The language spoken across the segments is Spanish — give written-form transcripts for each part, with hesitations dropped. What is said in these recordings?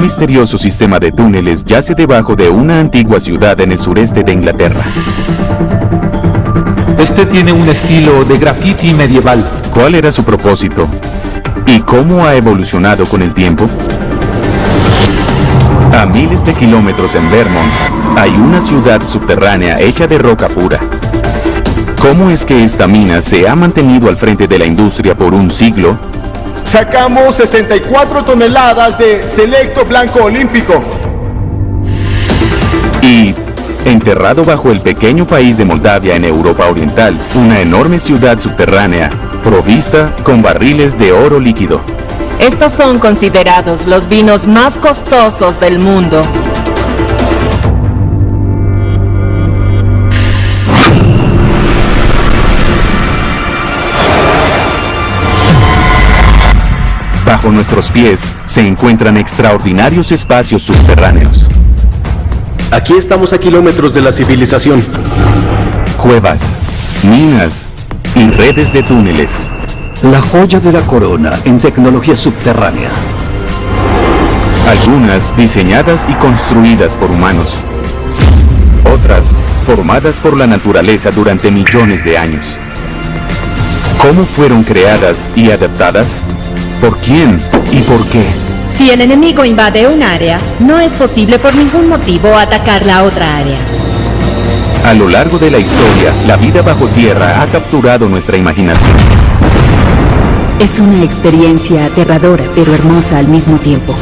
misterioso sistema de túneles yace debajo de una antigua ciudad en el sureste de Inglaterra. Este tiene un estilo de graffiti medieval. ¿Cuál era su propósito? ¿Y cómo ha evolucionado con el tiempo? A miles de kilómetros en Vermont, hay una ciudad subterránea hecha de roca pura. ¿Cómo es que esta mina se ha mantenido al frente de la industria por un siglo? Sacamos 64 toneladas de selecto blanco olímpico. Y, enterrado bajo el pequeño país de Moldavia en Europa Oriental, una enorme ciudad subterránea, provista con barriles de oro líquido. Estos son considerados los vinos más costosos del mundo. Bajo nuestros pies se encuentran extraordinarios espacios subterráneos. Aquí estamos a kilómetros de la civilización. Cuevas, minas y redes de túneles. La joya de la corona en tecnología subterránea. Algunas diseñadas y construidas por humanos. Otras formadas por la naturaleza durante millones de años. ¿Cómo fueron creadas y adaptadas? ¿Por quién y por qué? Si el enemigo invade un área, no es posible por ningún motivo atacar la otra área. A lo largo de la historia, la vida bajo tierra ha capturado nuestra imaginación. Es una experiencia aterradora, pero hermosa al mismo tiempo.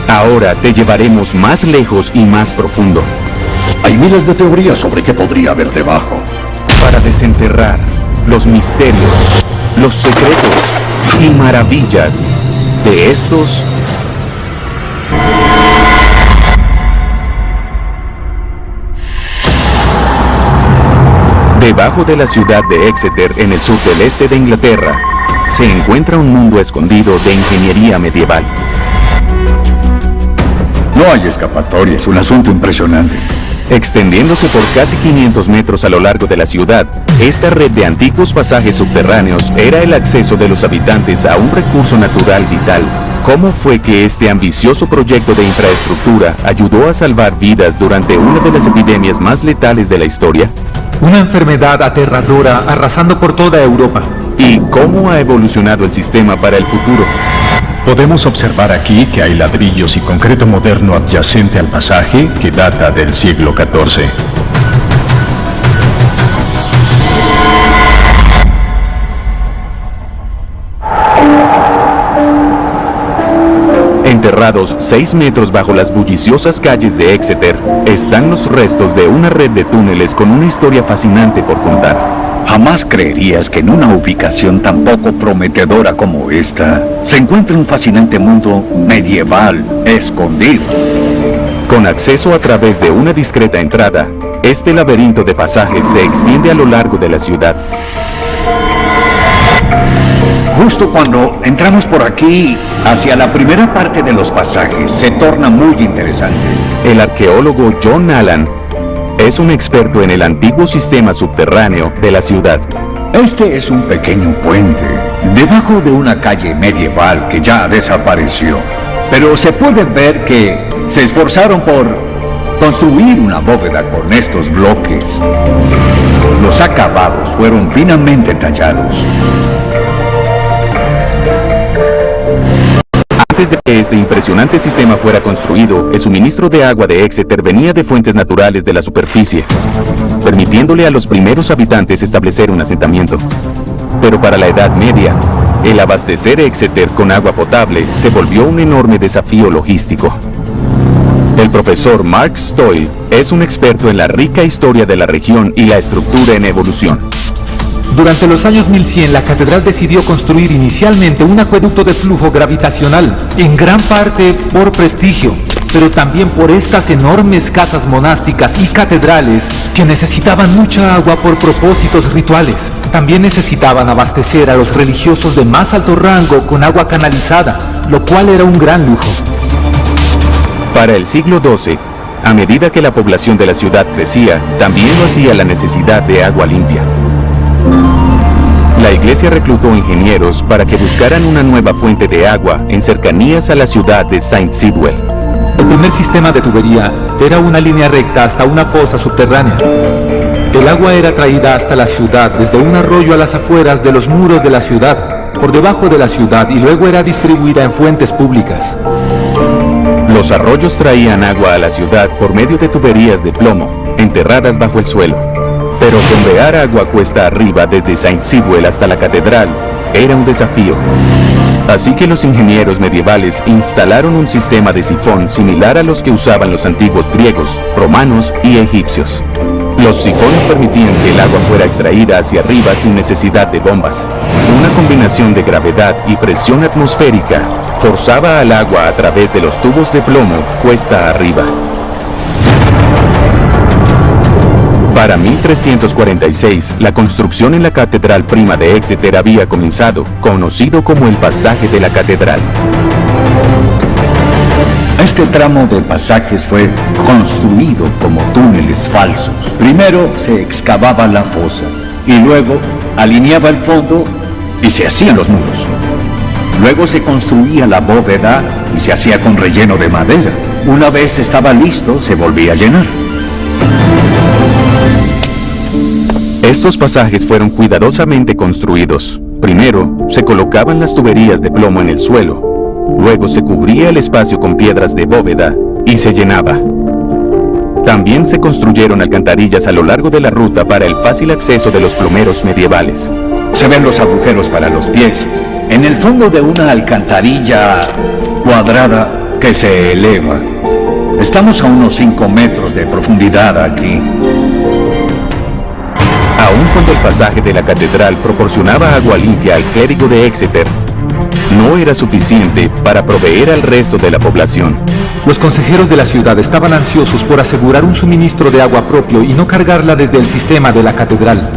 Ahora te llevaremos más lejos y más profundo. Hay miles de teorías sobre qué podría haber debajo. Para desenterrar los misterios, los secretos y maravillas de estos debajo de la ciudad de Exeter, en el sur del este de Inglaterra, se encuentra un mundo escondido de ingeniería medieval. No hay escapatoria, es un asunto impresionante. Extendiéndose por casi 500 metros a lo largo de la ciudad, esta red de antiguos pasajes subterráneos era el acceso de los habitantes a un recurso natural vital. ¿Cómo fue que este ambicioso proyecto de infraestructura ayudó a salvar vidas durante una de las epidemias más letales de la historia? Una enfermedad aterradora arrasando por toda Europa. ¿Y cómo ha evolucionado el sistema para el futuro? Podemos observar aquí que hay ladrillos y concreto moderno adyacente al pasaje que data del siglo XIV. Enterrados 6 metros bajo las bulliciosas calles de Exeter, están los restos de una red de túneles con una historia fascinante por contar. Jamás creerías que en una ubicación tan poco prometedora como esta se encuentra un fascinante mundo medieval escondido. Con acceso a través de una discreta entrada, este laberinto de pasajes se extiende a lo largo de la ciudad. Justo cuando entramos por aquí, hacia la primera parte de los pasajes, se torna muy interesante. El arqueólogo John Allan es un experto en el antiguo sistema subterráneo de la ciudad. Este es un pequeño puente, debajo de una calle medieval que ya desapareció. Pero se puede ver que se esforzaron por construir una bóveda con estos bloques. Los acabados fueron finamente tallados. Antes de que este impresionante sistema fuera construido, el suministro de agua de Exeter venía de fuentes naturales de la superficie, permitiéndole a los primeros habitantes establecer un asentamiento. Pero para la Edad Media, el abastecer Exeter con agua potable se volvió un enorme desafío logístico. El profesor Mark Stoyle es un experto en la rica historia de la región y la estructura en evolución. Durante los años 1100, la catedral decidió construir inicialmente un acueducto de flujo gravitacional, en gran parte por prestigio, pero también por estas enormes casas monásticas y catedrales que necesitaban mucha agua por propósitos rituales. También necesitaban abastecer a los religiosos de más alto rango con agua canalizada, lo cual era un gran lujo. Para el siglo XII, a medida que la población de la ciudad crecía, también lo hacía la necesidad de agua limpia. La La iglesia reclutó ingenieros para que buscaran una nueva fuente de agua en cercanías a la ciudad de Saint Sidwell. El primer sistema de tubería era una línea recta hasta una fosa subterránea. El agua era traída hasta la ciudad desde un arroyo a las afueras de los muros de la ciudad, por debajo de la ciudad, y luego era distribuida en fuentes públicas. Los arroyos traían agua a la ciudad por medio de tuberías de plomo, enterradas bajo el suelo. Pero bombear agua cuesta arriba desde Saint Sidwell hasta la catedral era un desafío. Así que los ingenieros medievales instalaron un sistema de sifón similar a los que usaban los antiguos griegos, romanos y egipcios. Los sifones permitían que el agua fuera extraída hacia arriba sin necesidad de bombas. Una combinación de gravedad y presión atmosférica forzaba al agua a través de los tubos de plomo cuesta arriba. Para 1346, la construcción en la Catedral Prima de Exeter había comenzado, conocido como el Pasaje de la Catedral. Este tramo de pasajes fue construido como túneles falsos. Primero se excavaba la fosa y luego alineaba el fondo y se hacían los muros. Luego se construía la bóveda y se hacía con relleno de madera. Una vez estaba listo, se volvía a llenar. Estos pasajes fueron cuidadosamente construidos. Primero, se colocaban las tuberías de plomo en el suelo. Luego se cubría el espacio con piedras de bóveda y se llenaba. También se construyeron alcantarillas a lo largo de la ruta para el fácil acceso de los plomeros medievales. Se ven los agujeros para los pies en el fondo de una alcantarilla cuadrada que se eleva. Estamos a unos 5 metros de profundidad aquí. Aun cuando el pasaje de la catedral proporcionaba agua limpia al clérigo de Exeter, no era suficiente para proveer al resto de la población. Los consejeros de la ciudad estaban ansiosos por asegurar un suministro de agua propio y no cargarla desde el sistema de la catedral.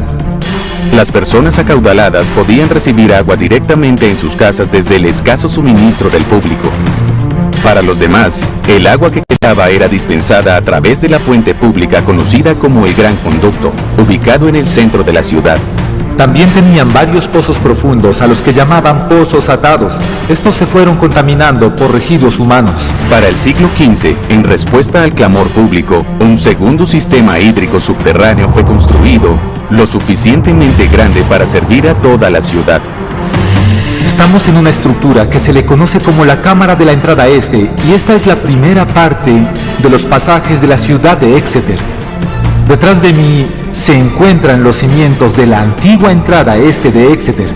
Las personas acaudaladas podían recibir agua directamente en sus casas desde el escaso suministro del público. Para los demás, el agua que quedaba era dispensada a través de la fuente pública conocida como el Gran Conducto, ubicado en el centro de la ciudad. También tenían varios pozos profundos a los que llamaban pozos atados. Estos se fueron contaminando por residuos humanos. Para el siglo XV, en respuesta al clamor público, un segundo sistema hídrico subterráneo fue construido, lo suficientemente grande para servir a toda la ciudad. Estamos en una estructura que se le conoce como la Cámara de la Entrada Este, y esta es la primera parte de los pasajes de la ciudad de Exeter. Detrás de mí se encuentran los cimientos de la antigua entrada este de Exeter.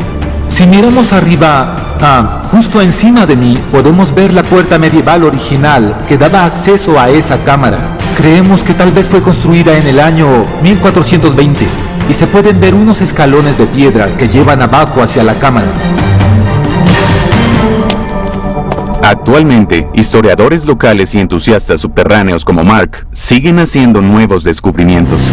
Si miramos arriba, justo encima de mí, podemos ver la puerta medieval original que daba acceso a esa cámara. Creemos que tal vez fue construida en el año 1420 y se pueden ver unos escalones de piedra que llevan abajo hacia la cámara. Actualmente, historiadores locales y entusiastas subterráneos como Mark siguen haciendo nuevos descubrimientos.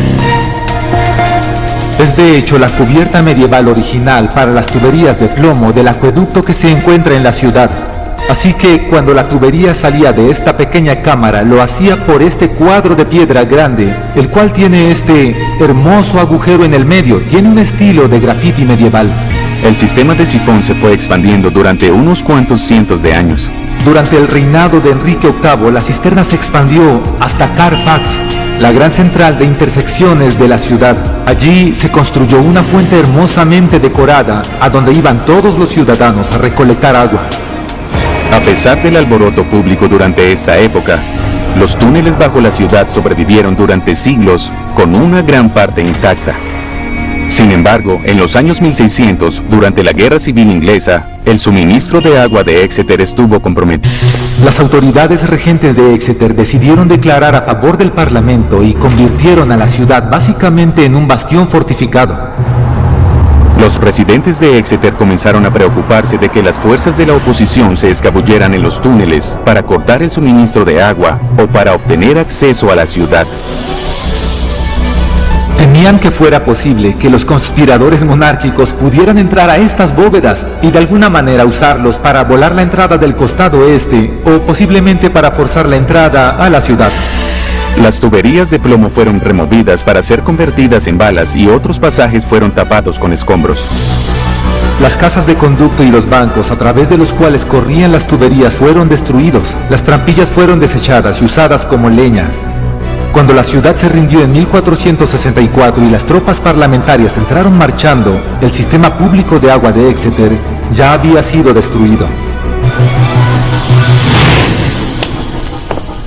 Es de hecho la cubierta medieval original para las tuberías de plomo del acueducto que se encuentra en la ciudad. Así que cuando la tubería salía de esta pequeña cámara, lo hacía por este cuadro de piedra grande, el cual tiene este hermoso agujero en el medio. Tiene un estilo de graffiti medieval. El sistema de sifón se fue expandiendo durante unos cuantos cientos de años. Durante el reinado de Enrique VIII, la cisterna se expandió hasta Carfax, la gran central de intersecciones de la ciudad. Allí se construyó una fuente hermosamente decorada, a donde iban todos los ciudadanos a recolectar agua. A pesar del alboroto público durante esta época, los túneles bajo la ciudad sobrevivieron durante siglos con una gran parte intacta. Sin embargo, en los años 1600, durante la Guerra Civil Inglesa, el suministro de agua de Exeter estuvo comprometido. Las autoridades regentes de Exeter decidieron declarar a favor del Parlamento y convirtieron a la ciudad básicamente en un bastión fortificado. Los residentes de Exeter comenzaron a preocuparse de que las fuerzas de la oposición se escabulleran en los túneles para cortar el suministro de agua o para obtener acceso a la ciudad. Temían que fuera posible que los conspiradores monárquicos pudieran entrar a estas bóvedas y de alguna manera usarlos para volar la entrada del costado este o posiblemente para forzar la entrada a la ciudad. Las tuberías de plomo fueron removidas para ser convertidas en balas y otros pasajes fueron tapados con escombros. Las casas de conducto y los bancos a través de los cuales corrían las tuberías fueron destruidos. Las trampillas fueron desechadas y usadas como leña. Cuando la ciudad se rindió en 1464 y las tropas parlamentarias entraron marchando, el sistema público de agua de Exeter ya había sido destruido.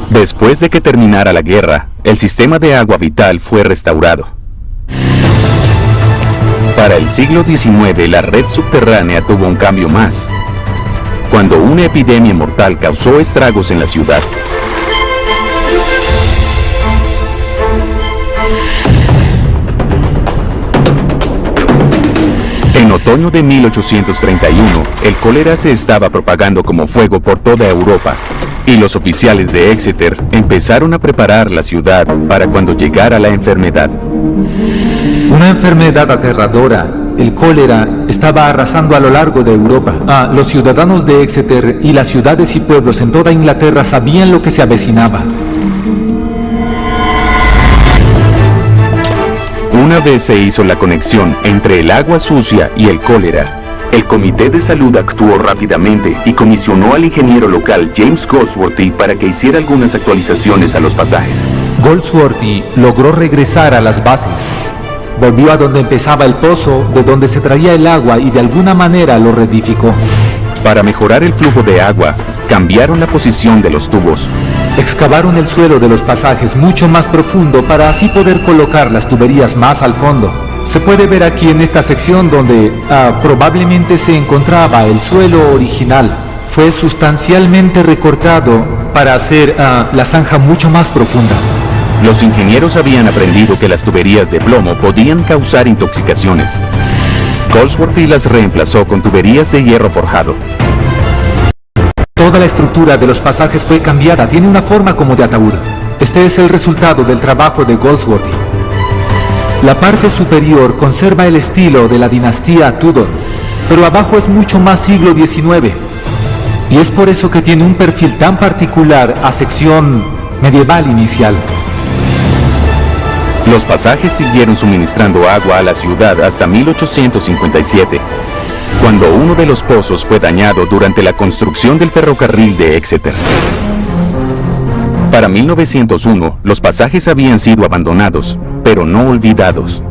Después de que terminara la guerra, el sistema de agua vital fue restaurado. Para el siglo XIX, la red subterránea tuvo un cambio más, cuando una epidemia mortal causó estragos en la ciudad. En otoño de 1831, el cólera se estaba propagando como fuego por toda Europa, y los oficiales de Exeter empezaron a preparar la ciudad para cuando llegara la enfermedad. Una enfermedad aterradora, el cólera, estaba arrasando a lo largo de Europa. Los ciudadanos de Exeter y las ciudades y pueblos en toda Inglaterra sabían lo que se avecinaba. Una vez se hizo la conexión entre el agua sucia y el cólera, el Comité de Salud actuó rápidamente y comisionó al ingeniero local James Goldsworthy para que hiciera algunas actualizaciones a los pasajes. Goldsworthy logró regresar a las bases. Volvió a donde empezaba el pozo, de donde se traía el agua, y de alguna manera lo reedificó. Para mejorar el flujo de agua, cambiaron la posición de los tubos. Excavaron el suelo de los pasajes mucho más profundo para así poder colocar las tuberías más al fondo. Se puede ver aquí en esta sección donde probablemente se encontraba el suelo original. Fue sustancialmente recortado para hacer la zanja mucho más profunda. Los ingenieros habían aprendido que las tuberías de plomo podían causar intoxicaciones. Goldsworthy las reemplazó con tuberías de hierro forjado. Toda la estructura de los pasajes fue cambiada, tiene una forma como de ataúd. Este es el resultado del trabajo de Goldsworthy. La parte superior conserva el estilo de la dinastía Tudor, pero abajo es mucho más siglo XIX. Y es por eso que tiene un perfil tan particular a sección medieval inicial. Los pasajes siguieron suministrando agua a la ciudad hasta 1857, cuando uno de los pozos fue dañado durante la construcción del ferrocarril de Exeter. Para 1901, los pasajes habían sido abandonados, pero no olvidados.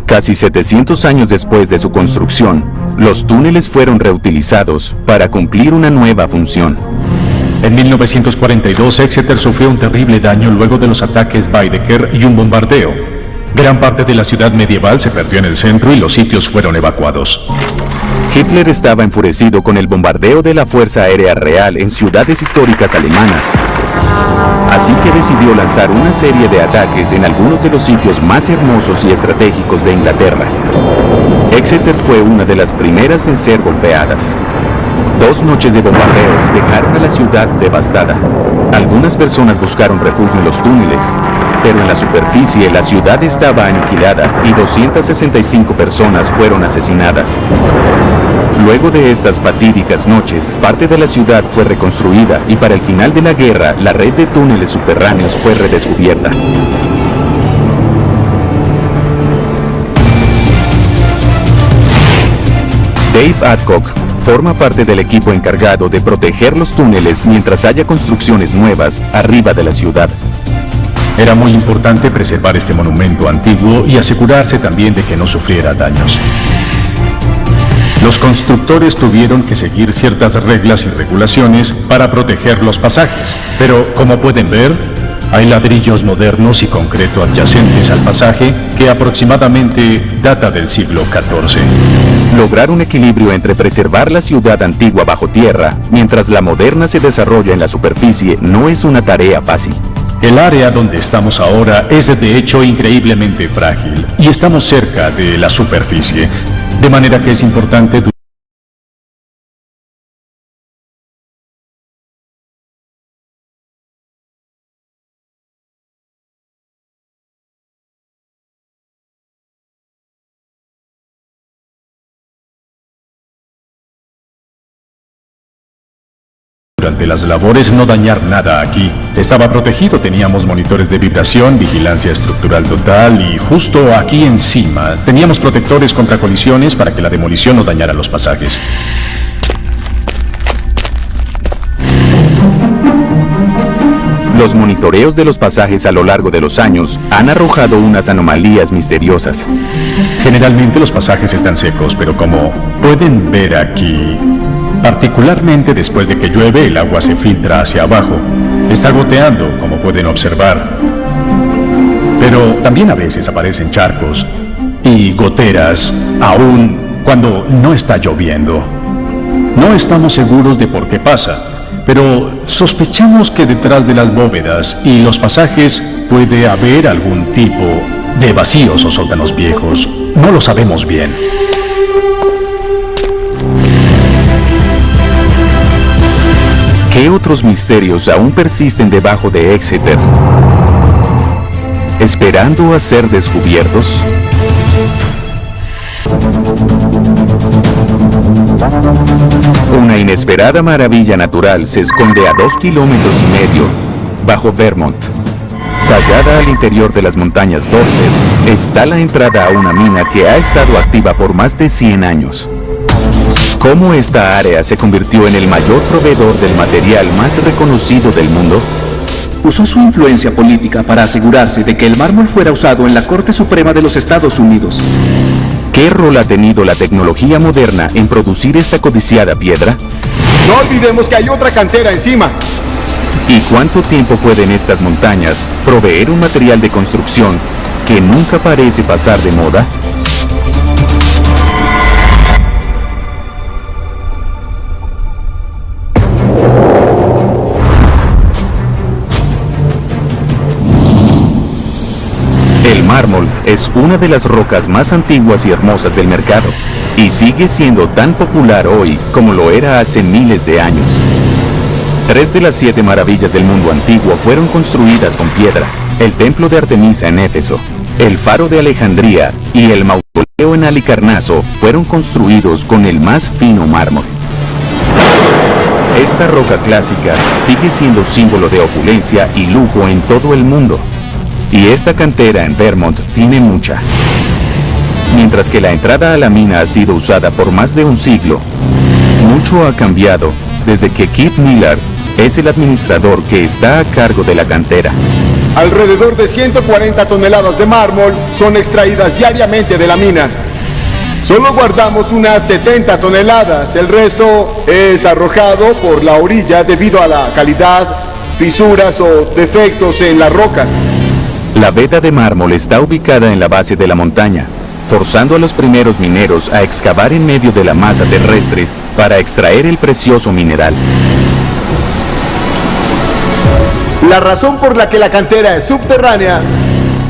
Casi 700 años después de su construcción, los túneles fueron reutilizados para cumplir una nueva función. En 1942, Exeter sufrió un terrible daño luego de los ataques Baedeker y un bombardeo. Gran parte de la ciudad medieval se perdió en el centro y los sitios fueron evacuados. Hitler estaba enfurecido con el bombardeo de la Fuerza Aérea Real en ciudades históricas alemanas. Así que decidió lanzar una serie de ataques en algunos de los sitios más hermosos y estratégicos de Inglaterra. Exeter fue una de las primeras en ser golpeadas. 2 noches de bombardeos dejaron a la ciudad devastada. Algunas personas buscaron refugio en los túneles, pero en la superficie la ciudad estaba aniquilada y 265 personas fueron asesinadas. Luego de estas fatídicas noches, parte de la ciudad fue reconstruida y para el final de la guerra, la red de túneles subterráneos fue redescubierta. Dave Adcock forma parte del equipo encargado de proteger los túneles mientras haya construcciones nuevas arriba de la ciudad. Era muy importante preservar este monumento antiguo y asegurarse también de que no sufriera daños. Los constructores tuvieron que seguir ciertas reglas y regulaciones para proteger los pasajes, pero como pueden ver, hay ladrillos modernos y concreto adyacentes al pasaje que aproximadamente data del siglo XIV. Lograr un equilibrio entre preservar la ciudad antigua bajo tierra mientras la moderna se desarrolla en la superficie no es una tarea fácil. El área donde estamos ahora es de hecho increíblemente frágil y estamos cerca de la superficie, de manera que es importante durante las labores no dañar nada aquí. Estaba protegido, teníamos monitores de vibración, vigilancia estructural total y justo aquí encima teníamos protectores contra colisiones para que la demolición no dañara los pasajes. Los monitoreos de los pasajes a lo largo de los años han arrojado unas anomalías misteriosas. Generalmente los pasajes están secos, pero como pueden ver aquí, particularmente después de que llueve, el agua se filtra hacia abajo. Está goteando, como pueden observar. Pero también a veces aparecen charcos y goteras, aún cuando no está lloviendo. No estamos seguros de por qué pasa, pero sospechamos que detrás de las bóvedas y los pasajes puede haber algún tipo de vacíos o sótanos viejos. No lo sabemos bien. ¿Qué otros misterios aún persisten debajo de Exeter, esperando a ser descubiertos? Una inesperada maravilla natural se esconde a 2,5 kilómetros bajo Vermont. Tallada al interior de las montañas Dorset, está la entrada a una mina que ha estado activa por más de 100 años. ¿Cómo esta área se convirtió en el mayor proveedor del material más reconocido del mundo? Usó su influencia política para asegurarse de que el mármol fuera usado en la Corte Suprema de los Estados Unidos. ¿Qué rol ha tenido la tecnología moderna en producir esta codiciada piedra? No olvidemos que hay otra cantera encima. ¿Y cuánto tiempo pueden estas montañas proveer un material de construcción que nunca parece pasar de moda? El mármol es una de las rocas más antiguas y hermosas del mercado, y sigue siendo tan popular hoy como lo era hace miles de años. 3 de las 7 maravillas del mundo antiguo fueron construidas con piedra: el templo de Artemisa en Éfeso, el faro de Alejandría y el mausoleo en Halicarnaso fueron construidos con el más fino mármol. Esta roca clásica sigue siendo símbolo de opulencia y lujo en todo el mundo. Y esta cantera en Vermont tiene mucha. Mientras que la entrada a la mina ha sido usada por más de un siglo, mucho ha cambiado desde que Keith Miller es el administrador que está a cargo de la cantera. Alrededor de 140 toneladas de mármol son extraídas diariamente de la mina. Solo guardamos unas 70 toneladas, el resto es arrojado por la orilla debido a la calidad, fisuras o defectos en la roca. La veda de mármol está ubicada en la base de la montaña, forzando a los primeros mineros a excavar en medio de la masa terrestre para extraer el precioso mineral. La razón por la que la cantera es subterránea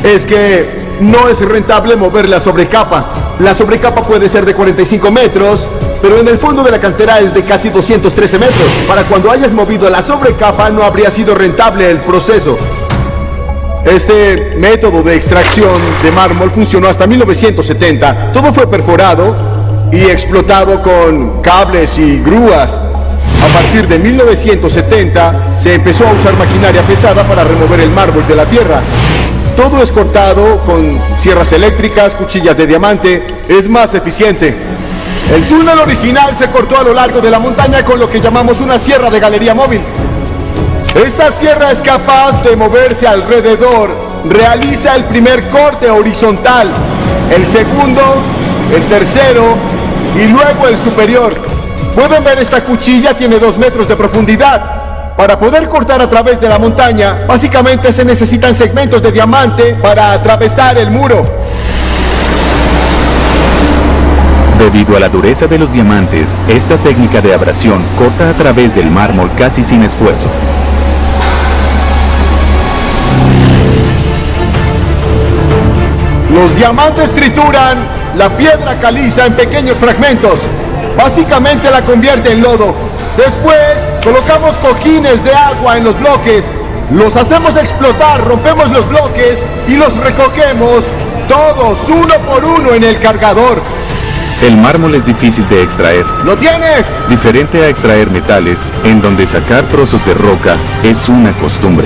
es que no es rentable mover la sobrecapa. La sobrecapa puede ser de 45 metros, pero en el fondo de la cantera es de casi 213 metros. Para cuando hayas movido la sobrecapa no habría sido rentable el proceso. Este método de extracción de mármol funcionó hasta 1970. Todo fue perforado y explotado con cables y grúas. A partir de 1970 se empezó a usar maquinaria pesada para remover el mármol de la tierra. Todo es cortado con sierras eléctricas, cuchillas de diamante. Es más eficiente. El túnel original se cortó a lo largo de la montaña con lo que llamamos una sierra de galería móvil. Esta sierra es capaz de moverse alrededor. Realiza el primer corte horizontal, el segundo, el tercero y luego el superior. Pueden ver, esta cuchilla tiene 2 metros de profundidad. Para poder cortar a través de la montaña, básicamente se necesitan segmentos de diamante para atravesar el muro. Debido a la dureza de los diamantes, esta técnica de abrasión corta a través del mármol casi sin esfuerzo. Los diamantes trituran la piedra caliza en pequeños fragmentos. Básicamente la convierte en lodo. Después colocamos cojines de agua en los bloques. Los hacemos explotar, rompemos los bloques y los recogemos todos uno por uno en el cargador. El mármol es difícil de extraer. ¡Lo tienes! Diferente a extraer metales, en donde sacar trozos de roca es una costumbre.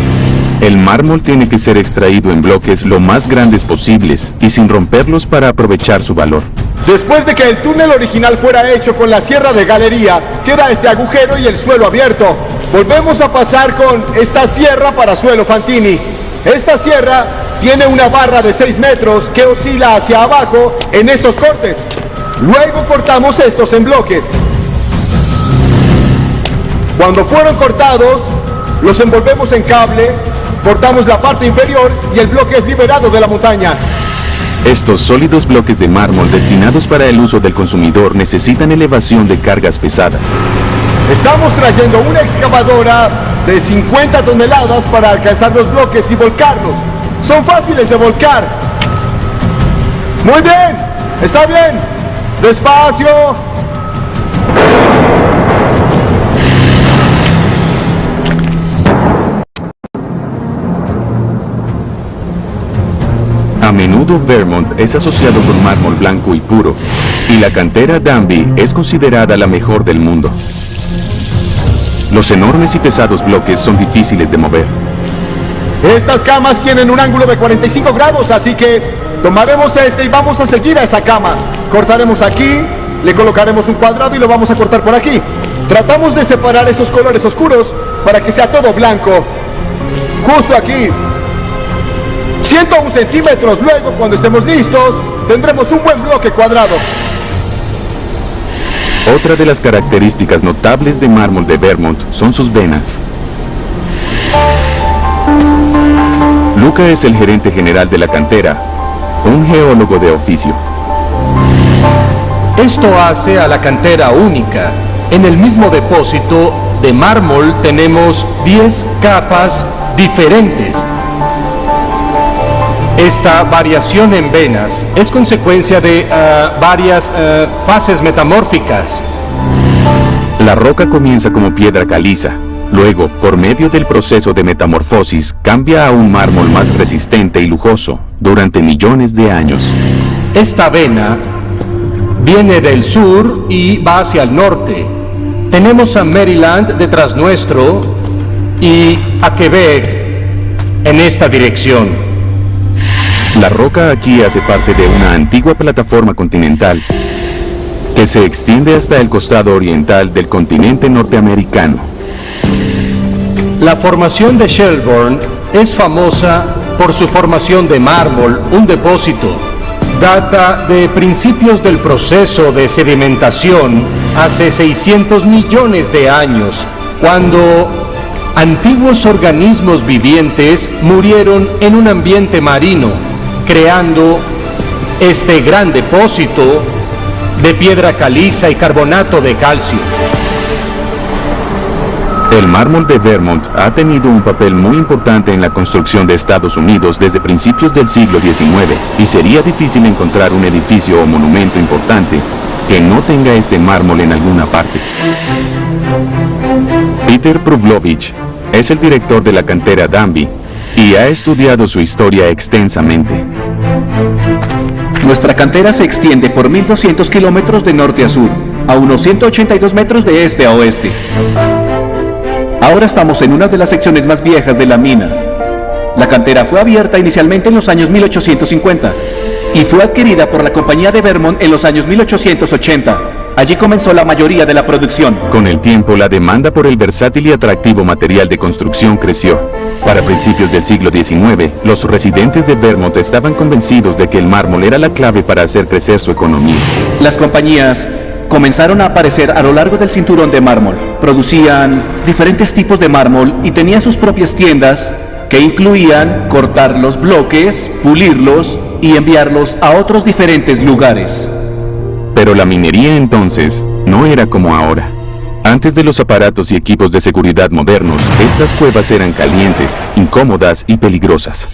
El mármol tiene que ser extraído en bloques lo más grandes posibles y sin romperlos para aprovechar su valor. Después de que el túnel original fuera hecho con la sierra de galería, queda este agujero y el suelo abierto. Volvemos a pasar con esta sierra para suelo Fantini. Esta sierra tiene una barra de 6 metros que oscila hacia abajo en estos cortes. Luego cortamos estos en bloques. Cuando fueron cortados, los envolvemos en cable, cortamos la parte inferior y el bloque es liberado de la montaña. Estos sólidos bloques de mármol destinados para el uso del consumidor necesitan elevación de cargas pesadas. Estamos trayendo una excavadora de 50 toneladas para alcanzar los bloques y volcarlos. Son fáciles de volcar. Muy bien, está bien. Despacio. A menudo Vermont es asociado con mármol blanco y puro, y la cantera Danby es considerada la mejor del mundo. Los enormes y pesados bloques son difíciles de mover. Estas camas tienen un ángulo de 45 grados, así que tomaremos este y vamos a seguir a esa cama. Cortaremos aquí, le colocaremos un cuadrado y lo vamos a cortar por aquí. Tratamos de separar esos colores oscuros para que sea todo blanco. Justo aquí. 101 centímetros. Luego, cuando estemos listos, tendremos un buen bloque cuadrado. Otra de las características notables de mármol de Vermont son sus venas. Luca es el gerente general de la cantera, un geólogo de oficio. Esto hace a la cantera única. En el mismo depósito de mármol tenemos 10 capas diferentes. Esta variación en venas es consecuencia de varias fases metamórficas. La roca comienza como piedra caliza. Luego, por medio del proceso de metamorfosis, cambia a un mármol más resistente y lujoso durante millones de años. Esta vena viene del sur y va hacia el norte. Tenemos a Maryland detrás nuestro y a Quebec en esta dirección. La roca aquí hace parte de una antigua plataforma continental que se extiende hasta el costado oriental del continente norteamericano. La formación de Shelburne es famosa por su formación de mármol, un depósito. Data de principios del proceso de sedimentación hace 600 millones de años, cuando antiguos organismos vivientes murieron en un ambiente marino, creando este gran depósito de piedra caliza y carbonato de calcio. El mármol de Vermont ha tenido un papel muy importante en la construcción de Estados Unidos desde principios del siglo XIX, y sería difícil encontrar un edificio o monumento importante que no tenga este mármol en alguna parte. Peter Pavlovich es el director de la cantera Danby y ha estudiado su historia extensamente. Nuestra cantera se extiende por 1.200 kilómetros de norte a sur, a unos 182 metros de este a oeste. Ahora estamos en una de las secciones más viejas de la mina. La cantera fue abierta inicialmente en los años 1850 y fue adquirida por la compañía de Vermont en los años 1880. Allí comenzó la mayoría de la producción. Con el tiempo, la demanda por el versátil y atractivo material de construcción creció. Para principios del siglo XIX, los residentes de Vermont estaban convencidos de que el mármol era la clave para hacer crecer su economía. Las compañías comenzaron a aparecer a lo largo del cinturón de mármol. Producían diferentes tipos de mármol y tenían sus propias tiendas que incluían cortar los bloques, pulirlos y enviarlos a otros diferentes lugares. Pero la minería entonces no era como ahora. Antes de los aparatos y equipos de seguridad modernos, estas cuevas eran calientes, incómodas y peligrosas.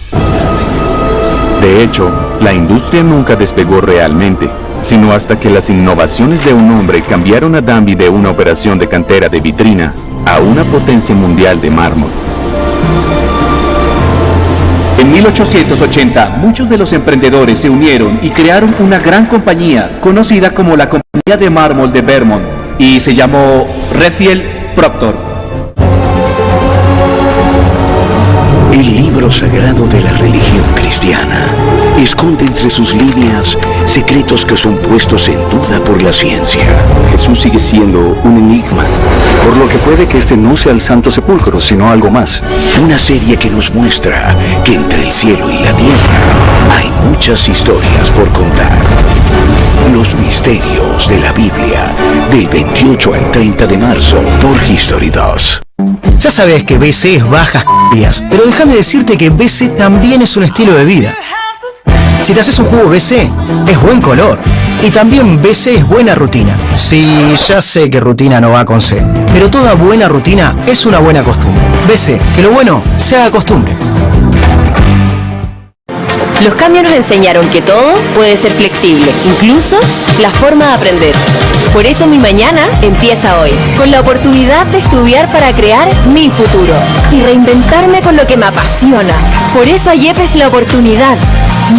De hecho, la industria nunca despegó realmente, sino hasta que las innovaciones de un hombre cambiaron a Danby de una operación de cantera de vitrina a una potencia mundial de mármol. En En 1880, muchos de los emprendedores se unieron y crearon una gran compañía conocida como la Compañía de Mármol de Vermont y se llamó Redfield Proctor. El libro sagrado de la religión cristiana esconde entre sus líneas secretos que son puestos en duda por la ciencia. Jesús sigue siendo un enigma, por lo que puede que este no sea el Santo Sepulcro, sino algo más. Una serie que nos muestra que entre el cielo y la tierra hay muchas historias por contar. Los misterios de la Biblia, del 28 al 30 de marzo, por History 2. Ya sabes que BC es bajas días, pero déjame decirte que BC también es un estilo de vida. Si te haces un jugo BC, es buen color. Y también BC es buena rutina. Sí, ya sé que rutina no va con C, pero toda buena rutina es una buena costumbre. BC, que lo bueno se haga costumbre. Los cambios nos enseñaron que todo puede ser flexible, incluso la forma de aprender. Por eso mi mañana empieza hoy, con la oportunidad de estudiar para crear mi futuro y reinventarme con lo que me apasiona. Por eso IEP es la oportunidad,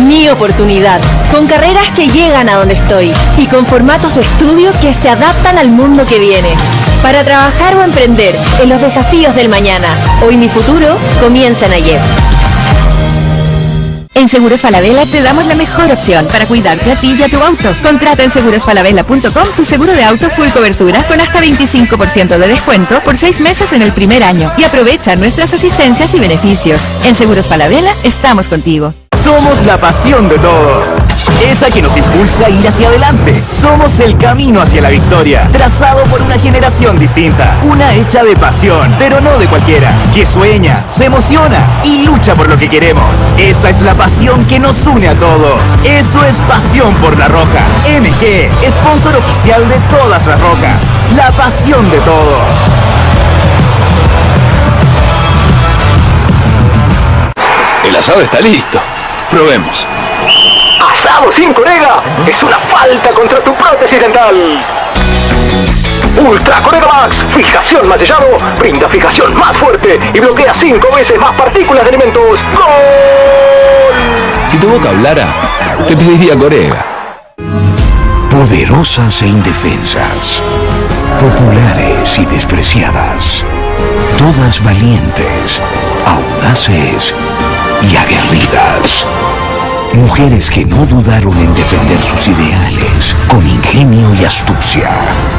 mi oportunidad, con carreras que llegan a donde estoy y con formatos de estudio que se adaptan al mundo que viene. Para trabajar o emprender en los desafíos del mañana, hoy mi futuro comienza en IEP. En Seguros Falabella te damos la mejor opción para cuidarte a ti y a tu auto. Contrata en segurosfalabella.com tu seguro de auto full cobertura con hasta 25% de descuento por 6 meses en el primer año y aprovecha nuestras asistencias y beneficios. En Seguros Falabella estamos contigo. Somos la pasión de todos, esa que nos impulsa a ir hacia adelante. Somos el camino hacia la victoria, trazado por una generación distinta, una hecha de pasión, pero no de cualquiera, que sueña, se emociona y lucha por lo que queremos. Esa es la pasión que nos une a todos. Eso es Pasión por la Roja. MG, sponsor oficial de todas las rojas. La pasión de todos. El asado está listo. Probemos. ¡Asado sin Corega! ¡Es una falta contra tu prótesis dental! Ultra Corega Max, fijación más sellado, brinda fijación más fuerte y bloquea 5 veces más partículas de alimentos. ¡Gol! Si tu boca hablara, te pediría Corega. Poderosas e indefensas, populares y despreciadas, todas valientes, audaces y aguerridas. Mujeres que no dudaron en defender sus ideales con ingenio y astucia.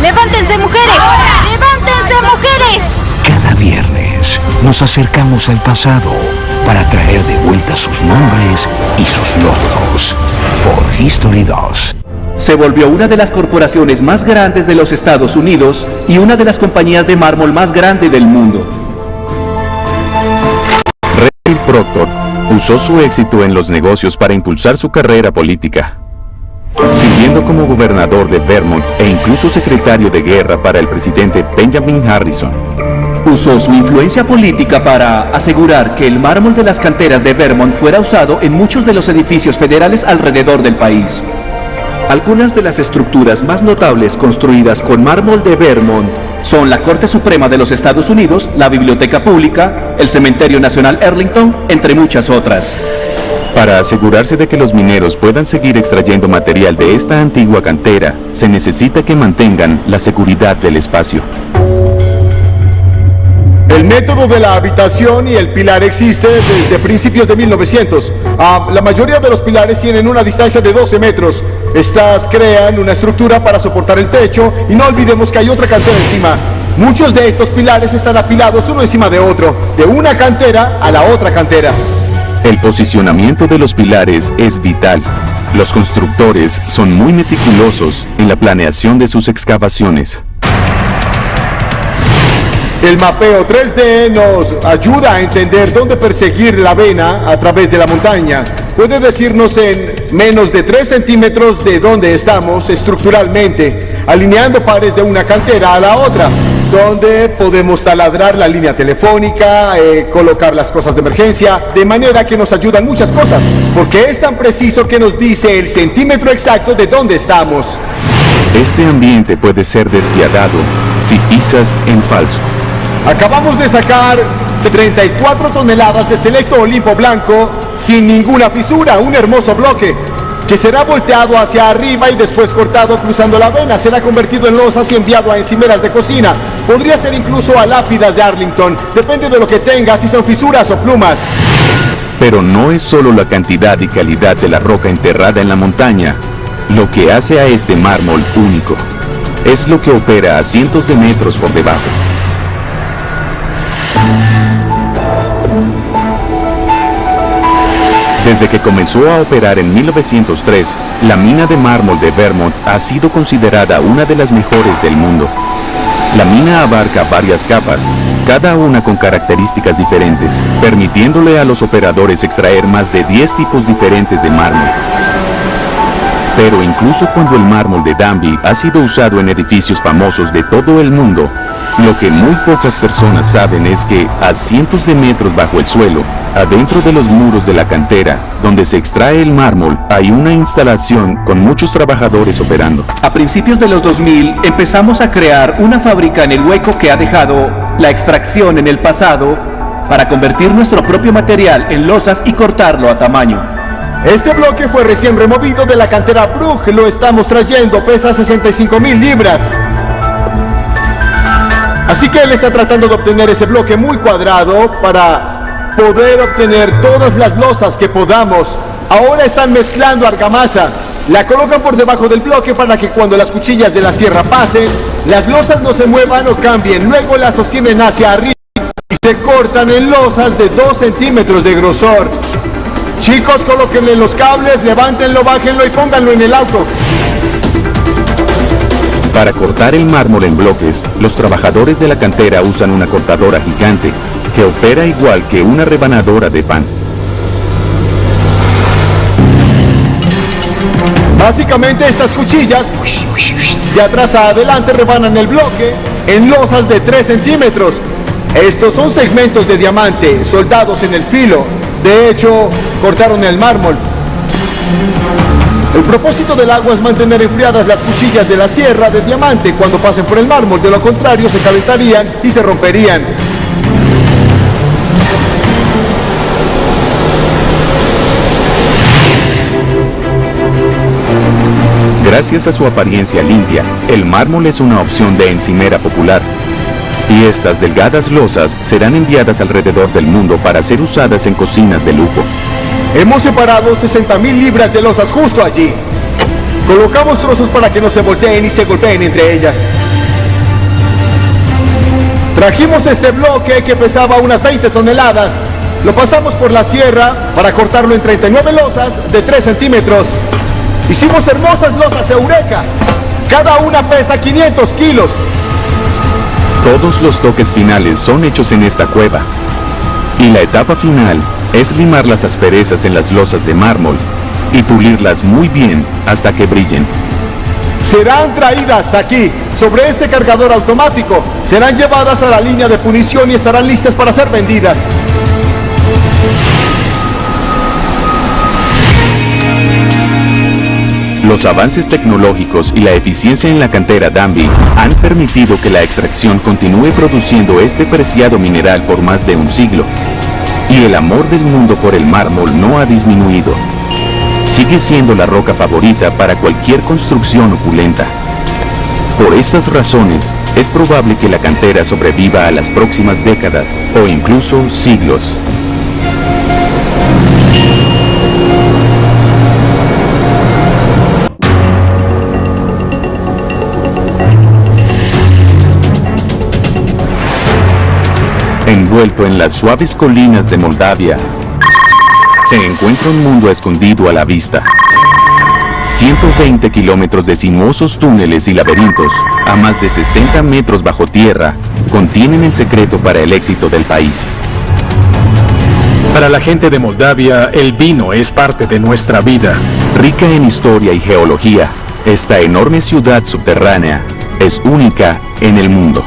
¡Levántense, mujeres! ¡Ahora! ¡Levántense, mujeres! Cada viernes nos acercamos al pasado para traer de vuelta sus nombres y sus logros. Por History 2. Se volvió una de las corporaciones más grandes de los Estados Unidos y una de las compañías de mármol más grande del mundo. Redfield Proctor usó su éxito en los negocios para impulsar su carrera política, sirviendo como gobernador de Vermont e incluso secretario de guerra para el presidente Benjamin Harrison. Usó su influencia política para asegurar que el mármol de las canteras de Vermont fuera usado en muchos de los edificios federales alrededor del país. Algunas de las estructuras más notables construidas con mármol de Vermont son la Corte Suprema de los Estados Unidos, la Biblioteca Pública, el Cementerio Nacional Arlington, entre muchas otras. Para asegurarse de que los mineros puedan seguir extrayendo material de esta antigua cantera, se necesita que mantengan la seguridad del espacio. El método de la habitación y el pilar existe desde principios de 1900. La mayoría de los pilares tienen una distancia de 12 metros. Estas crean una estructura para soportar el techo y no olvidemos que hay otra cantera encima. Muchos de estos pilares están apilados uno encima de otro, de una cantera a la otra cantera. El posicionamiento de los pilares es vital. Los constructores son muy meticulosos en la planeación de sus excavaciones. El mapeo 3D nos ayuda a entender dónde perseguir la vena a través de la montaña. Puede decirnos en menos de 3 centímetros de dónde estamos estructuralmente, alineando pares de una cantera a la otra, donde podemos taladrar la línea telefónica, colocar las cosas de emergencia, de manera que nos ayudan muchas cosas, porque es tan preciso que nos dice el centímetro exacto de dónde estamos. Este ambiente puede ser despiadado si pisas en falso. Acabamos de sacar de 34 toneladas de selecto Olimpo blanco sin ninguna fisura, un hermoso bloque que será volteado hacia arriba y después cortado cruzando la vena, será convertido en losas y enviado a encimeras de cocina. Podría ser incluso a lápidas de Arlington, depende de lo que tenga, si son fisuras o plumas. Pero no es solo la cantidad y calidad de la roca enterrada en la montaña lo que hace a este mármol único. Es lo que opera a cientos de metros por debajo. Desde que comenzó a operar en 1903, la mina de mármol de Vermont ha sido considerada una de las mejores del mundo. La mina abarca varias capas, cada una con características diferentes, permitiéndole a los operadores extraer más de 10 tipos diferentes de mármol. Pero incluso cuando el mármol de Danby ha sido usado en edificios famosos de todo el mundo, lo que muy pocas personas saben es que a cientos de metros bajo el suelo, adentro de los muros de la cantera, donde se extrae el mármol, hay una instalación con muchos trabajadores operando. A principios de los 2000 empezamos a crear una fábrica en el hueco que ha dejado la extracción en el pasado para convertir nuestro propio material en losas y cortarlo a tamaño. Este bloque fue recién removido de la cantera Brook, lo estamos trayendo, pesa 65,000 libras. Así que él está tratando de obtener ese bloque muy cuadrado para poder obtener todas las losas que podamos. Ahora están mezclando argamasa, la colocan por debajo del bloque para que cuando las cuchillas de la sierra pasen, las losas no se muevan o cambien, luego las sostienen hacia arriba y se cortan en losas de 2 centímetros de grosor. Chicos, colóquenle los cables, levántenlo, bájenlo y pónganlo en el auto. Para cortar el mármol en bloques, los trabajadores de la cantera usan una cortadora gigante que opera igual que una rebanadora de pan. Básicamente estas cuchillas de atrás a adelante rebanan el bloque en losas de 3 centímetros. Estos son segmentos de diamante soldados en el filo. De hecho, cortaron el mármol. El propósito del agua es mantener enfriadas las cuchillas de la sierra de diamante cuando pasen por el mármol, de lo contrario se calentarían y se romperían. Gracias a su apariencia limpia, el mármol es una opción de encimera popular. Y estas delgadas losas serán enviadas alrededor del mundo para ser usadas en cocinas de lujo. Hemos separado 60,000 libras de losas justo allí. Colocamos trozos para que no se volteen y se golpeen entre ellas. Trajimos este bloque que pesaba unas 20 toneladas. Lo pasamos por la sierra para cortarlo en 39 losas de 3 centímetros. Hicimos hermosas losas Eureka. Cada una pesa 500 kilos. Todos los toques finales son hechos en esta cueva. Y la etapa final es limar las asperezas en las losas de mármol y pulirlas muy bien hasta que brillen. Serán traídas aquí, sobre este cargador automático. Serán llevadas a la línea de punición y estarán listas para ser vendidas. Los avances tecnológicos y la eficiencia en la cantera Danby han permitido que la extracción continúe produciendo este preciado mineral por más de un siglo. Y el amor del mundo por el mármol no ha disminuido. Sigue siendo la roca favorita para cualquier construcción opulenta. Por estas razones, es probable que la cantera sobreviva a las próximas décadas o incluso siglos. Envuelto en las suaves colinas de Moldavia, se encuentra un mundo escondido a la vista. 120 kilómetros de sinuosos túneles y laberintos, a más de 60 metros bajo tierra, contienen el secreto para el éxito del país. Para la gente de Moldavia, el vino es parte de nuestra vida. Rica en historia y geología, esta enorme ciudad subterránea es única en el mundo.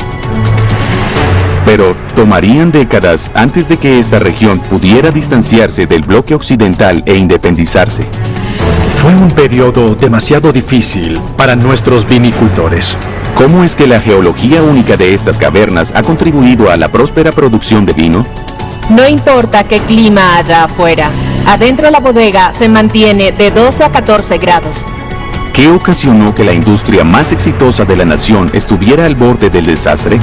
Pero tomarían décadas antes de que esta región pudiera distanciarse del bloque occidental e independizarse. Fue un periodo demasiado difícil para nuestros vinicultores. ¿Cómo es que la geología única de estas cavernas ha contribuido a la próspera producción de vino? No importa qué clima haya afuera, adentro la bodega se mantiene de 12 a 14 grados. ¿Qué ocasionó que la industria más exitosa de la nación estuviera al borde del desastre?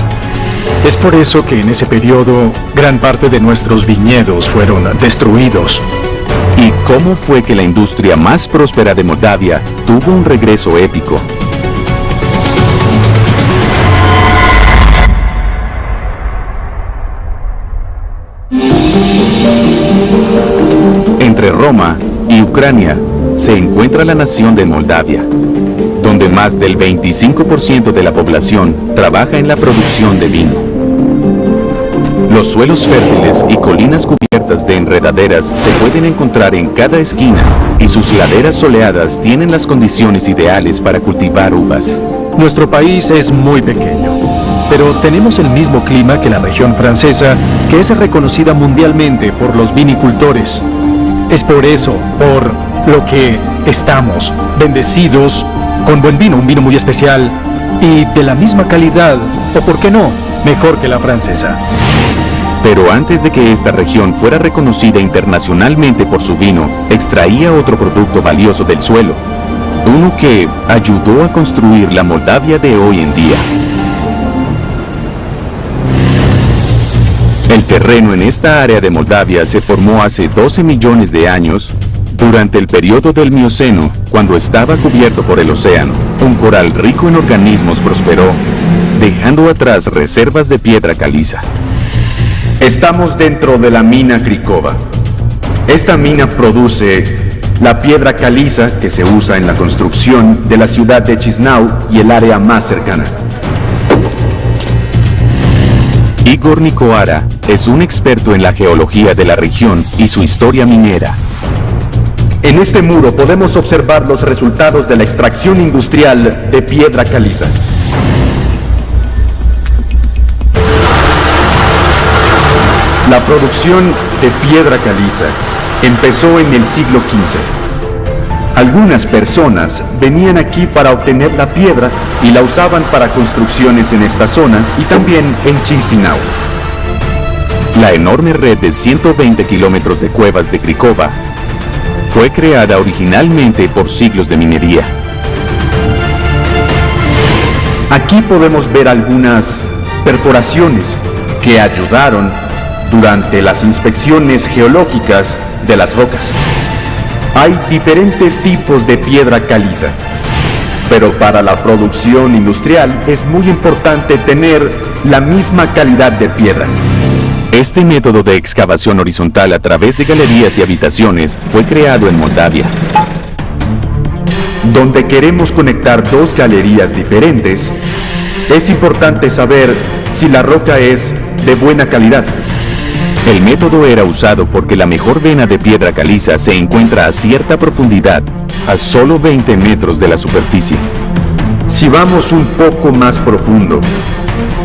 Es por eso que en ese periodo gran parte de nuestros viñedos fueron destruidos. ¿Y cómo fue que la industria más próspera de Moldavia tuvo un regreso épico? Entre Roma y Ucrania se encuentra la nación de Moldavia, donde más del 25% de la población trabaja en la producción de vino. Los suelos fértiles y colinas cubiertas de enredaderas se pueden encontrar en cada esquina y sus laderas soleadas tienen las condiciones ideales para cultivar uvas. Nuestro país es muy pequeño, pero tenemos el mismo clima que la región francesa, que es reconocida mundialmente por los vinicultores. Es por eso, por lo que estamos bendecidos con buen vino, un vino muy especial y de la misma calidad, o por qué no, mejor que la francesa. Pero antes de que esta región fuera reconocida internacionalmente por su vino, extraía otro producto valioso del suelo, uno que ayudó a construir la Moldavia de hoy en día. El terreno en esta área de Moldavia se formó hace 12 millones de años, durante el periodo del Mioceno, cuando estaba cubierto por el océano. Un coral rico en organismos prosperó, dejando atrás reservas de piedra caliza. Estamos dentro de la mina Krikova. Esta mina produce la piedra caliza que se usa en la construcción de la ciudad de Chisinau y el área más cercana. Igor Nicoara es un experto en la geología de la región y su historia minera. En este muro podemos observar los resultados de la extracción industrial de piedra caliza. La producción de piedra caliza empezó en el siglo XV. Algunas personas venían aquí para obtener la piedra y la usaban para construcciones en esta zona y también en Chisinau. La enorme red de 120 kilómetros de cuevas de Krikova fue creada originalmente por siglos de minería. Aquí podemos ver algunas perforaciones que ayudaron durante las inspecciones geológicas de las rocas. Hay diferentes tipos de piedra caliza, pero para la producción industrial es muy importante tener la misma calidad de piedra. Este método de excavación horizontal a través de galerías y habitaciones fue creado en Moldavia. Donde queremos conectar dos galerías diferentes, es importante saber si la roca es de buena calidad. El método era usado porque la mejor vena de piedra caliza se encuentra a cierta profundidad, a solo 20 metros de la superficie. Si vamos un poco más profundo,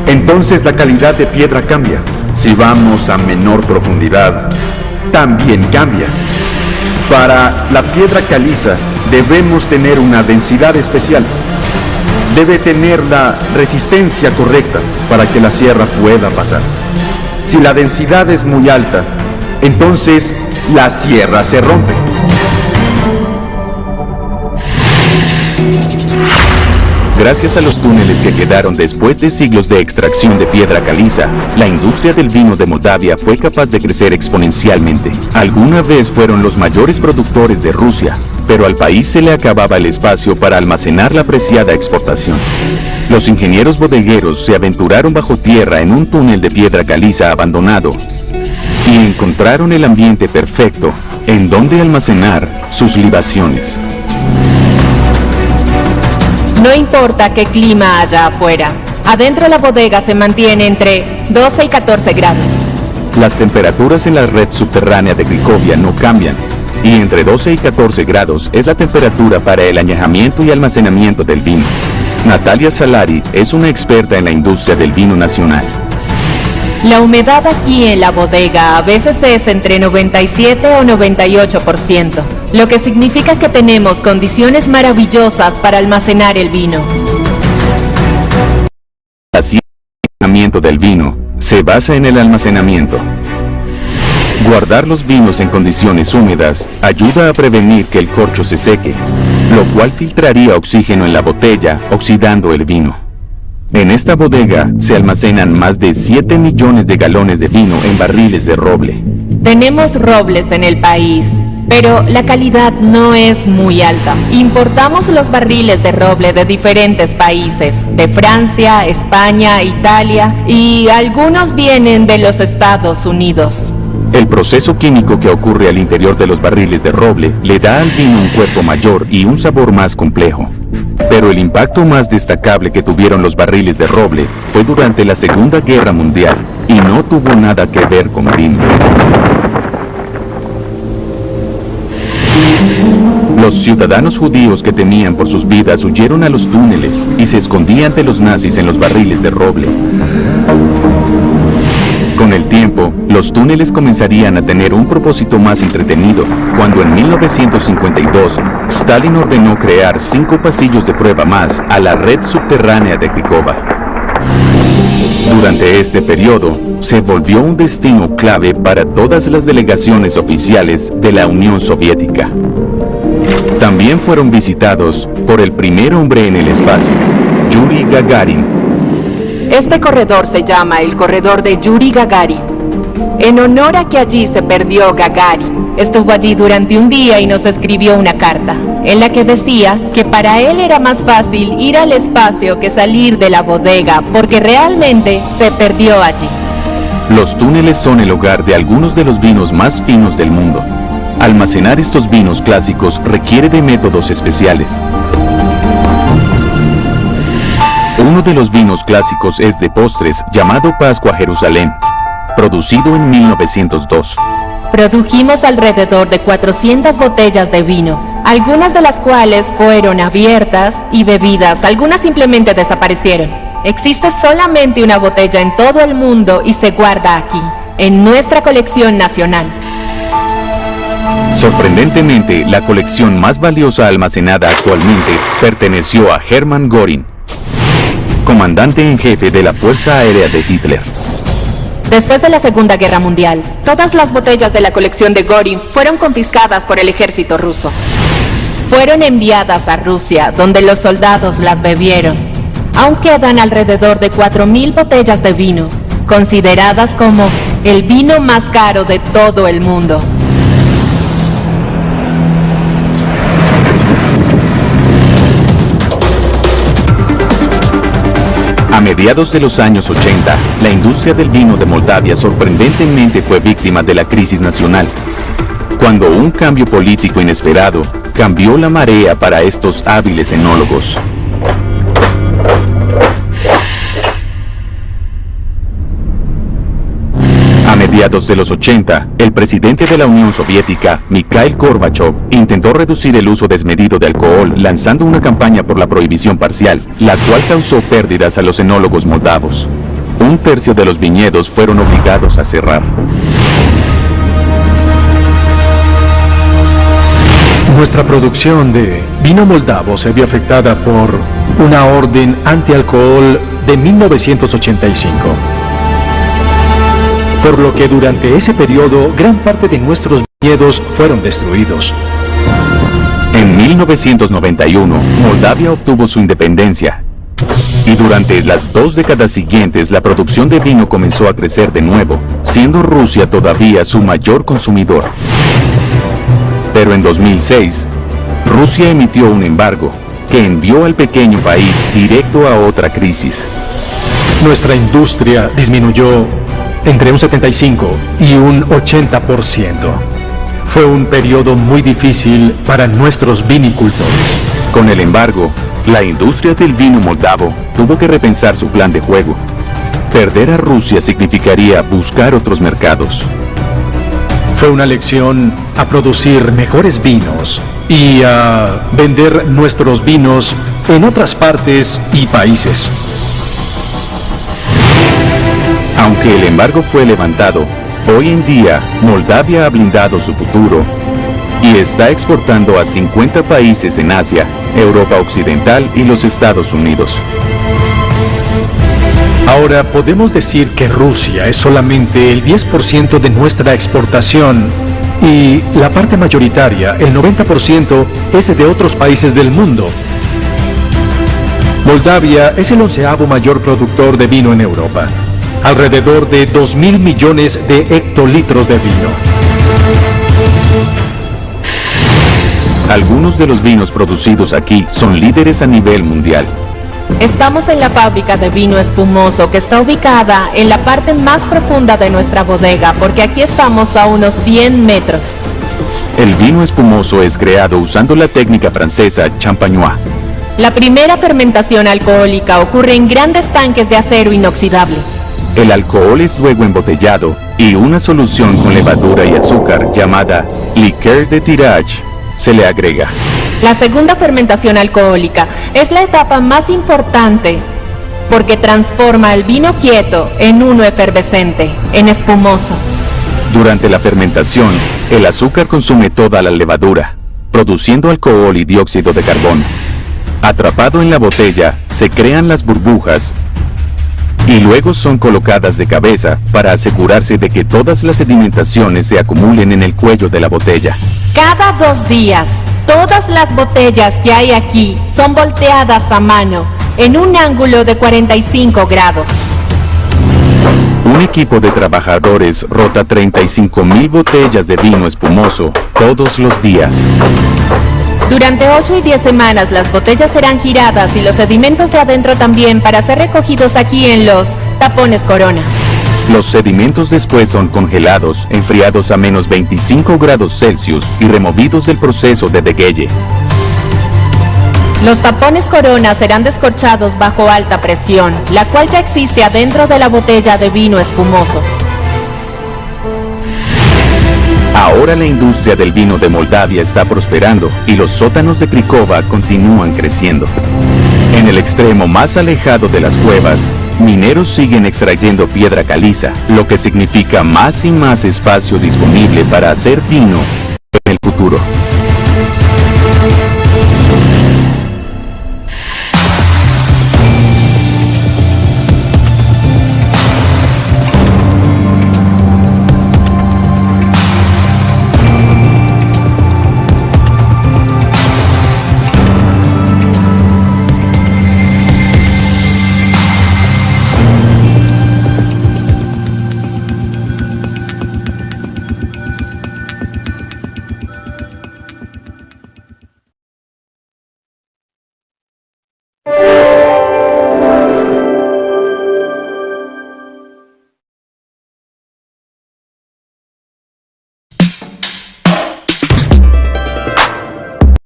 entonces la calidad de piedra cambia. Si vamos a menor profundidad, también cambia. Para la piedra caliza debemos tener una densidad especial. Debe tener la resistencia correcta para que la sierra pueda pasar. Si la densidad es muy alta, entonces la sierra se rompe. Gracias a los túneles que quedaron después de siglos de extracción de piedra caliza, la industria del vino de Moldavia fue capaz de crecer exponencialmente. Alguna vez fueron los mayores productores de Rusia, pero al país se le acababa el espacio para almacenar la preciada exportación. Los ingenieros bodegueros se aventuraron bajo tierra en un túnel de piedra caliza abandonado y encontraron el ambiente perfecto en donde almacenar sus libaciones. No importa qué clima haya afuera, adentro la bodega se mantiene entre 12 y 14 grados. Las temperaturas en la red subterránea de Cricovia no cambian, y entre 12 y 14 grados es la temperatura para el añejamiento y almacenamiento del vino. Natalia Salari es una experta en la industria del vino nacional. La humedad aquí en la bodega a veces es entre 97 o 98%, lo que significa que tenemos condiciones maravillosas para almacenar el vino. tratamiento del vino se basa en el almacenamiento. Guardar los vinos en condiciones húmedas ayuda a prevenir que el corcho se seque, lo cual filtraría oxígeno en la botella, oxidando el vino. En esta bodega se almacenan más de 7 millones de galones de vino en barriles de roble. Tenemos robles en el país, pero la calidad no es muy alta. Importamos los barriles de roble de diferentes países, de Francia, España, Italia, y algunos vienen de los Estados Unidos. El proceso químico que ocurre al interior de los barriles de roble le da al vino un cuerpo mayor y un sabor más complejo. Pero el impacto más destacable que tuvieron los barriles de roble fue durante la Segunda Guerra Mundial y no tuvo nada que ver con vino. Los ciudadanos judíos que temían por sus vidas huyeron a los túneles y se escondían de los nazis en los barriles de roble. Con el tiempo, los túneles comenzarían a tener un propósito más entretenido, cuando en 1952, Stalin ordenó crear 5 pasillos de prueba más a la red subterránea de Krikova. Durante este periodo, se volvió un destino clave para todas las delegaciones oficiales de la Unión Soviética. También fueron visitados por el primer hombre en el espacio, Yuri Gagarin. Este corredor se llama el corredor de Yuri Gagarin, en honor a que allí se perdió Gagarin. Estuvo allí durante un día y nos escribió una carta, en la que decía que para él era más fácil ir al espacio que salir de la bodega, porque realmente se perdió allí. Los túneles son el hogar de algunos de los vinos más finos del mundo. Almacenar estos vinos clásicos requiere de métodos especiales. Uno de los vinos clásicos es de postres, llamado Pascua Jerusalén, producido en 1902. Produjimos alrededor de 400 botellas de vino, algunas de las cuales fueron abiertas y bebidas, algunas simplemente desaparecieron. Existe solamente una botella en todo el mundo y se guarda aquí, en nuestra colección nacional. Sorprendentemente, la colección más valiosa almacenada actualmente perteneció a Hermann Göring, comandante en jefe de la Fuerza Aérea de Hitler. Después de la Segunda Guerra Mundial, todas las botellas de la colección de Göring fueron confiscadas por el ejército ruso. Fueron enviadas a Rusia, donde los soldados las bebieron. Aún quedan alrededor de 4.000 botellas de vino, consideradas como el vino más caro de todo el mundo. A mediados de los años 80, la industria del vino de Moldavia sorprendentemente fue víctima de la crisis nacional, cuando un cambio político inesperado cambió la marea para estos hábiles enólogos. A mediados de los 80, el presidente de la Unión Soviética, Mikhail Gorbachev, intentó reducir el uso desmedido de alcohol lanzando una campaña por la prohibición parcial, la cual causó pérdidas a los enólogos moldavos. 1/3 de los viñedos fueron obligados a cerrar. Nuestra producción de vino moldavo se vio afectada por una orden antialcohol de 1985. Por lo que durante ese periodo, gran parte de nuestros viñedos fueron destruidos. En 1991, Moldavia obtuvo su independencia. Y durante las 2 décadas siguientes, la producción de vino comenzó a crecer de nuevo, siendo Rusia todavía su mayor consumidor. Pero en 2006, Rusia emitió un embargo que envió al pequeño país directo a otra crisis. Nuestra industria disminuyó entre un 75 y un 80%. Fue un periodo muy difícil para nuestros vinicultores. Con el embargo, la industria del vino moldavo tuvo que repensar su plan de juego. Perder a Rusia significaría buscar otros mercados. Fue una lección a producir mejores vinos y a vender nuestros vinos en otras partes y países. Aunque el embargo fue levantado, hoy en día Moldavia ha blindado su futuro y está exportando a 50 países en Asia, Europa Occidental y los Estados Unidos. Ahora, podemos decir que Rusia es solamente el 10% de nuestra exportación y la parte mayoritaria, el 90%, es de otros países del mundo. Moldavia es el 11º mayor productor de vino en Europa, alrededor de 2.000 millones de hectolitros de vino. Algunos de los vinos producidos aquí son líderes a nivel mundial. Estamos en la fábrica de vino espumoso que está ubicada en la parte más profunda de nuestra bodega, porque aquí estamos a unos 100 metros. El vino espumoso es creado usando la técnica francesa Champagnois. La primera fermentación alcohólica ocurre en grandes tanques de acero inoxidable. El alcohol es luego embotellado y una solución con levadura y azúcar llamada liqueur de tirage se le agrega. La segunda fermentación alcohólica es la etapa más importante porque transforma el vino quieto en uno efervescente, en espumoso. Durante la fermentación, el azúcar consume toda la levadura, produciendo alcohol y dióxido de carbono. Atrapado en la botella, se crean las burbujas y luego son colocadas de cabeza para asegurarse de que todas las sedimentaciones se acumulen en el cuello de la botella. Cada 2 días, todas las botellas que hay aquí son volteadas a mano en un ángulo de 45 grados. Un equipo de trabajadores rota 35,000 botellas de vino espumoso todos los días. Durante 8 y 10 semanas las botellas serán giradas y los sedimentos de adentro también para ser recogidos aquí en los tapones Corona. Los sedimentos después son congelados, enfriados a menos 25 grados Celsius y removidos del proceso de degüelle. Los tapones Corona serán descorchados bajo alta presión, la cual ya existe adentro de la botella de vino espumoso. Ahora la industria del vino de Moldavia está prosperando y los sótanos de Krikova continúan creciendo. En el extremo más alejado de las cuevas, mineros siguen extrayendo piedra caliza, lo que significa más y más espacio disponible para hacer vino en el futuro.